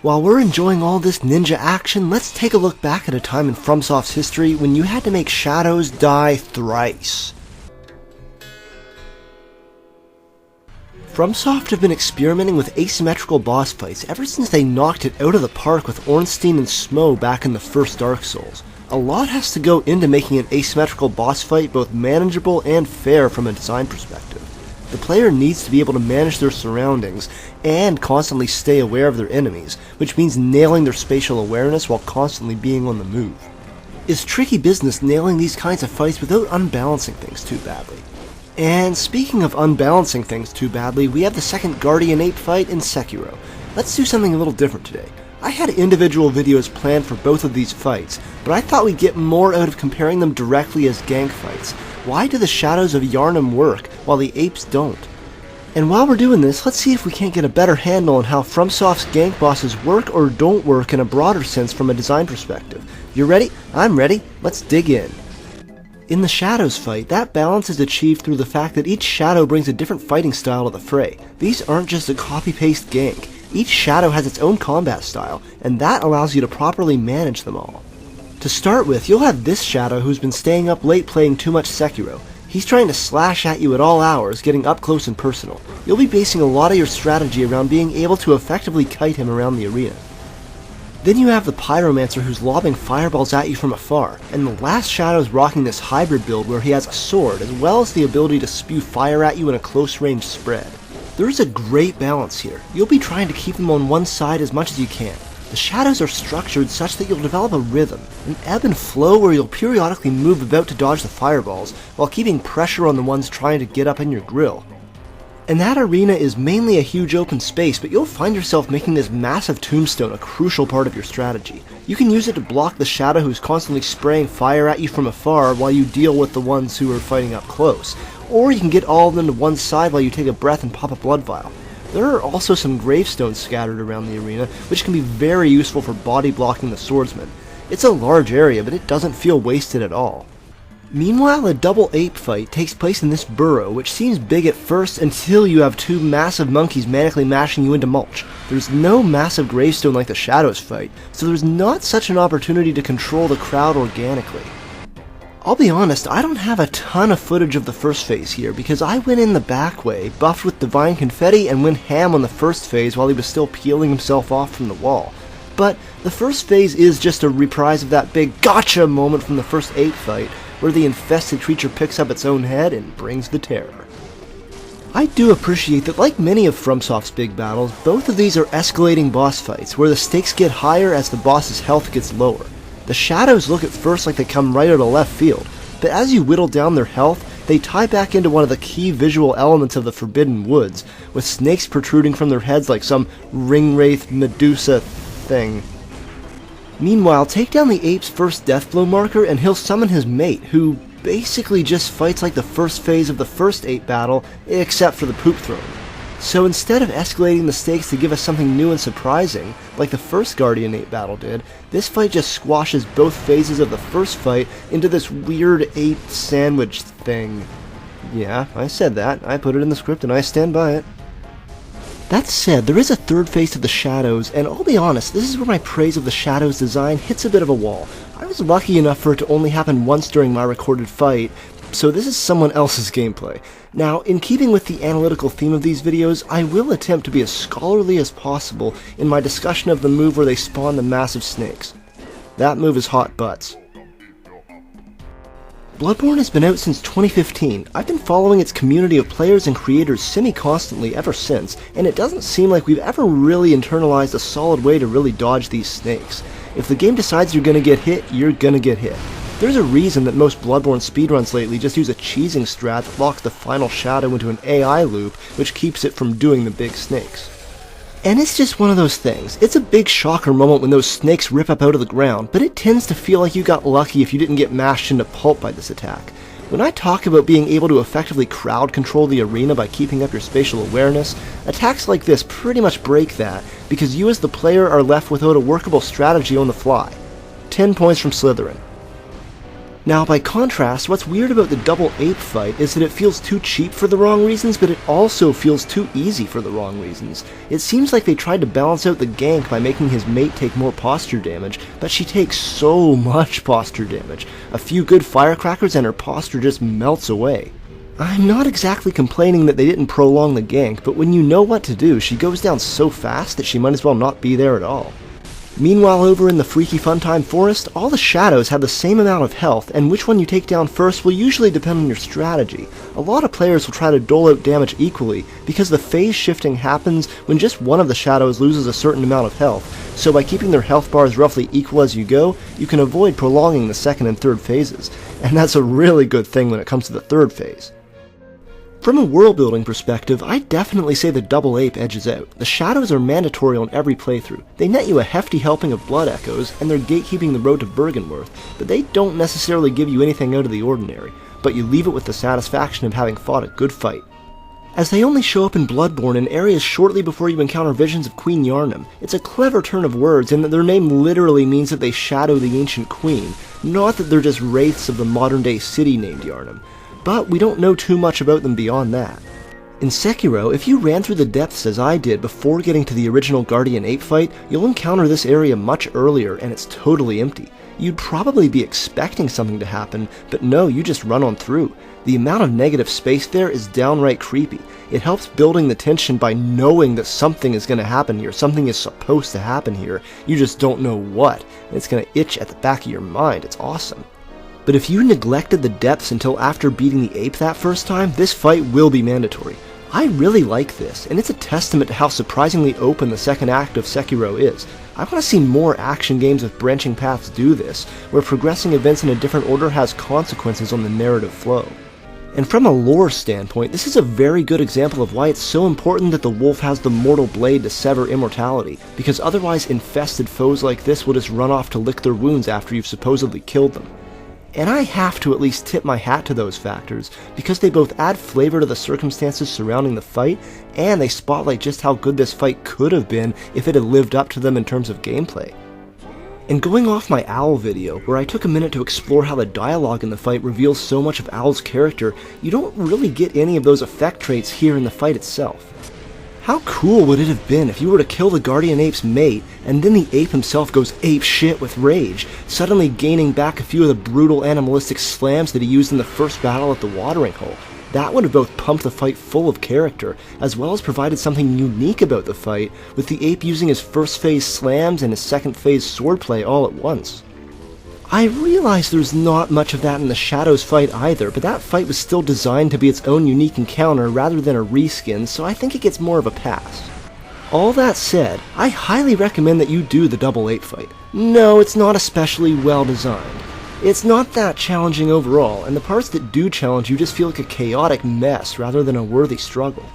While we're enjoying all this ninja action, let's take a look back at a time in FromSoft's history when you had to make shadows die thrice. FromSoft have been experimenting with asymmetrical boss fights ever since they knocked it out of the park with Ornstein and Smo back in the first Dark Souls. A lot has to go into making an asymmetrical boss fight both manageable and fair from a design perspective. The player needs to be able to manage their surroundings and constantly stay aware of their enemies, which means nailing their spatial awareness while constantly being on the move. It's tricky business nailing these kinds of fights without unbalancing things too badly. And speaking of unbalancing things too badly, we have the second Guardian Ape fight in Sekiro. Let's do something a little different today. I had individual videos planned for both of these fights, but I thought we'd get more out of comparing them directly as Gank fights. Why do the Shadows of Yharnam work, while the Apes don't? And while we're doing this, let's see if we can't get a better handle on how FromSoft's Gank bosses work or don't work in a broader sense from a design perspective. You ready? I'm ready. Let's dig in. In the Shadows fight, that balance is achieved through the fact that each Shadow brings a different fighting style to the fray. These aren't just a copy-paste Gank. Each Shadow has its own combat style, and that allows you to properly manage them all. To start with, you'll have this Shadow who's been staying up late playing too much Sekiro. He's trying to slash at you at all hours, getting up close and personal. You'll be basing a lot of your strategy around being able to effectively kite him around the arena. Then you have the Pyromancer who's lobbing fireballs at you from afar, and the last Shadow's rocking this hybrid build where he has a sword as well as the ability to spew fire at you in a close range spread. There's a great balance here. You'll be trying to keep them on one side as much as you can. The Shadows are structured such that you'll develop a rhythm, an ebb and flow where you'll periodically move about to dodge the fireballs, while keeping pressure on the ones trying to get up in your grill. And that arena is mainly a huge open space, but you'll find yourself making this massive tombstone a crucial part of your strategy. You can use it to block the Shadow who's constantly spraying fire at you from afar while you deal with the ones who are fighting up close, or you can get all of them to one side while you take a breath and pop a blood vial. There are also some gravestones scattered around the arena, which can be very useful for body blocking the swordsman. It's a large area, but it doesn't feel wasted at all. Meanwhile, a double ape fight takes place in this burrow, which seems big at first until you have two massive monkeys manically mashing you into mulch. There's no massive gravestone like the Shadows fight, so there's not such an opportunity to control the crowd organically. I'll be honest, I don't have a ton of footage of the first phase here, because I went in the back way, buffed with divine confetti, and went ham on the first phase while he was still peeling himself off from the wall. But the first phase is just a reprise of that big gotcha moment from the first ape fight, where the infested creature picks up its own head and brings the terror. I do appreciate that, like many of FromSoft's big battles, both of these are escalating boss fights, where the stakes get higher as the boss's health gets lower. The Shadows look at first like they come right out of left field, but as you whittle down their health, they tie back into one of the key visual elements of the Forbidden Woods, with snakes protruding from their heads like some Ringwraith Medusa thing. Meanwhile, take down the ape's first deathblow marker and he'll summon his mate, who basically just fights like the first phase of the first ape battle, except for the poop throne. So instead of escalating the stakes to give us something new and surprising, like the first Guardian Ape battle did, this fight just squashes both phases of the first fight into this weird ape sandwich thing. Yeah, I said that. I put it in the script and I stand by it. That said, there is a third phase to the Shadows, and I'll be honest, this is where my praise of the Shadows design hits a bit of a wall. I was lucky enough for it to only happen once during my recorded fight, so this is someone else's gameplay. Now, in keeping with the analytical theme of these videos, I will attempt to be as scholarly as possible in my discussion of the move where they spawn the massive snakes. That move is hot butts. Bloodborne has been out since 2015. I've been following its community of players and creators semi-constantly ever since, and it doesn't seem like we've ever really internalized a solid way to really dodge these snakes. If the game decides you're gonna get hit, you're gonna get hit. There's a reason that most Bloodborne speedruns lately just use a cheesing strat that locks the final Shadow into an AI loop, which keeps it from doing the big snakes. And it's just one of those things. It's a big shocker moment when those snakes rip up out of the ground, but it tends to feel like you got lucky if you didn't get mashed into pulp by this attack. When I talk about being able to effectively crowd control the arena by keeping up your spatial awareness, attacks like this pretty much break that, because you as the player are left without a workable strategy on the fly. 10 points from Slytherin. Now, by contrast, what's weird about the Double Ape fight is that it feels too cheap for the wrong reasons, but it also feels too easy for the wrong reasons. It seems like they tried to balance out the gank by making his mate take more posture damage, but she takes so much posture damage. A few good firecrackers and her posture just melts away. I'm not exactly complaining that they didn't prolong the gank, but when you know what to do, she goes down so fast that she might as well not be there at all. Meanwhile, over in the Freaky Funtime Forest, all the shadows have the same amount of health, and which one you take down first will usually depend on your strategy. A lot of players will try to dole out damage equally, because the phase shifting happens when just one of the shadows loses a certain amount of health, so by keeping their health bars roughly equal as you go, you can avoid prolonging the second and third phases, and that's a really good thing when it comes to the third phase. From a world-building perspective, I definitely say the Double Ape edges out. The shadows are mandatory on every playthrough. They net you a hefty helping of blood echoes, and they're gatekeeping the road to Bergenworth, but they don't necessarily give you anything out of the ordinary, but you leave it with the satisfaction of having fought a good fight. As they only show up in Bloodborne in areas shortly before you encounter visions of Queen Yharnam, it's a clever turn of words in that their name literally means that they shadow the ancient queen, not that they're just wraiths of the modern-day city named Yharnam. But we don't know too much about them beyond that. In Sekiro, if you ran through the depths as I did before getting to the original Guardian Ape fight, you'll encounter this area much earlier and it's totally empty. You'd probably be expecting something to happen, but no, you just run on through. The amount of negative space there is downright creepy. It helps building the tension by knowing that something is going to happen here, something is supposed to happen here, you just don't know what, and it's going to itch at the back of your mind. It's awesome. But if you neglected the depths until after beating the ape that first time, this fight will be mandatory. I really like this, and it's a testament to how surprisingly open the second act of Sekiro is. I want to see more action games with branching paths do this, where progressing events in a different order has consequences on the narrative flow. And from a lore standpoint, this is a very good example of why it's so important that the wolf has the mortal blade to sever immortality, because otherwise infested foes like this will just run off to lick their wounds after you've supposedly killed them. And I have to at least tip my hat to those factors, because they both add flavor to the circumstances surrounding the fight, and they spotlight just how good this fight could have been if it had lived up to them in terms of gameplay. And going off my Owl video, where I took a minute to explore how the dialogue in the fight reveals so much of Owl's character, you don't really get any of those effect traits here in the fight itself. How cool would it have been if you were to kill the Guardian Ape's mate, and then the ape himself goes ape shit with rage, suddenly gaining back a few of the brutal animalistic slams that he used in the first battle at the watering hole. That would have both pumped the fight full of character, as well as provided something unique about the fight, with the ape using his first phase slams and his second phase swordplay all at once. I realize there's not much of that in the Shadows fight either, but that fight was still designed to be its own unique encounter rather than a reskin, so I think it gets more of a pass. All that said, I highly recommend that you do the Double Ape fight. No, it's not especially well designed. It's not that challenging overall, and the parts that do challenge you just feel like a chaotic mess rather than a worthy struggle.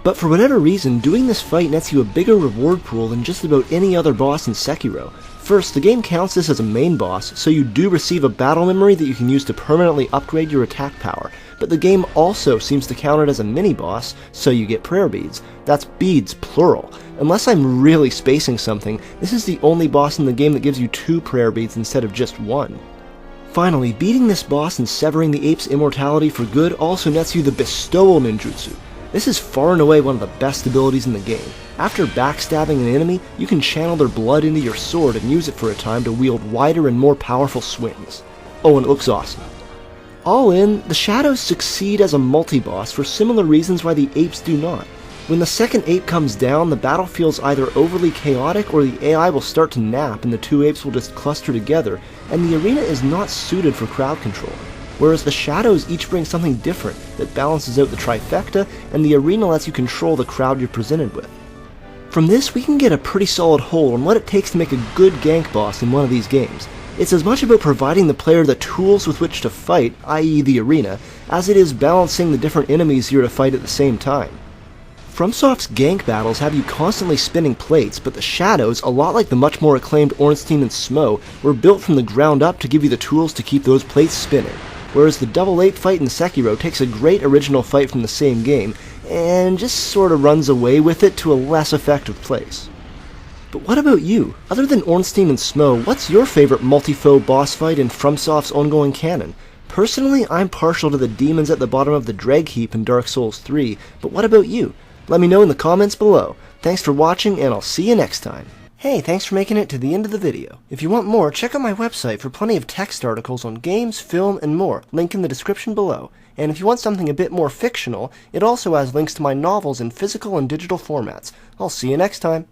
But for whatever reason, doing this fight nets you a bigger reward pool than just about any other boss in Sekiro. First, the game counts this as a main boss, so you do receive a battle memory that you can use to permanently upgrade your attack power, but the game also seems to count it as a mini-boss, so you get prayer beads. That's beads, plural. Unless I'm really spacing something, this is the only boss in the game that gives you 2 prayer beads instead of just 1. Finally, beating this boss and severing the ape's immortality for good also nets you the bestowal ninjutsu. This is far and away one of the best abilities in the game. After backstabbing an enemy, you can channel their blood into your sword and use it for a time to wield wider and more powerful swings. Oh, and it looks awesome. All in, the Shadows succeed as a multi-boss for similar reasons why the apes do not. When the second ape comes down, the battle feels either overly chaotic or the AI will start to nap and the 2 apes will just cluster together, and the arena is not suited for crowd control. Whereas the Shadows each bring something different that balances out the trifecta, and the arena lets you control the crowd you're presented with. From this, we can get a pretty solid hold on what it takes to make a good gank boss in one of these games. It's as much about providing the player the tools with which to fight, i.e. the arena, as it is balancing the different enemies you're to fight at the same time. FromSoft's gank battles have you constantly spinning plates, but the Shadows, a lot like the much more acclaimed Ornstein and Smo, were built from the ground up to give you the tools to keep those plates spinning. Whereas the Double Ape fight in Sekiro takes a great original fight from the same game, and just sort of runs away with it to a less effective place. But what about you? Other than Ornstein and Smo, what's your favorite multi-foe boss fight in FromSoft's ongoing canon? Personally, I'm partial to the demons at the bottom of the drag heap in Dark Souls 3, but what about you? Let me know in the comments below. Thanks for watching, and I'll see you next time. Hey, thanks for making it to the end of the video. If you want more, check out my website for plenty of text articles on games, film, and more, link in the description below. And if you want something a bit more fictional, it also has links to my novels in physical and digital formats. I'll see you next time.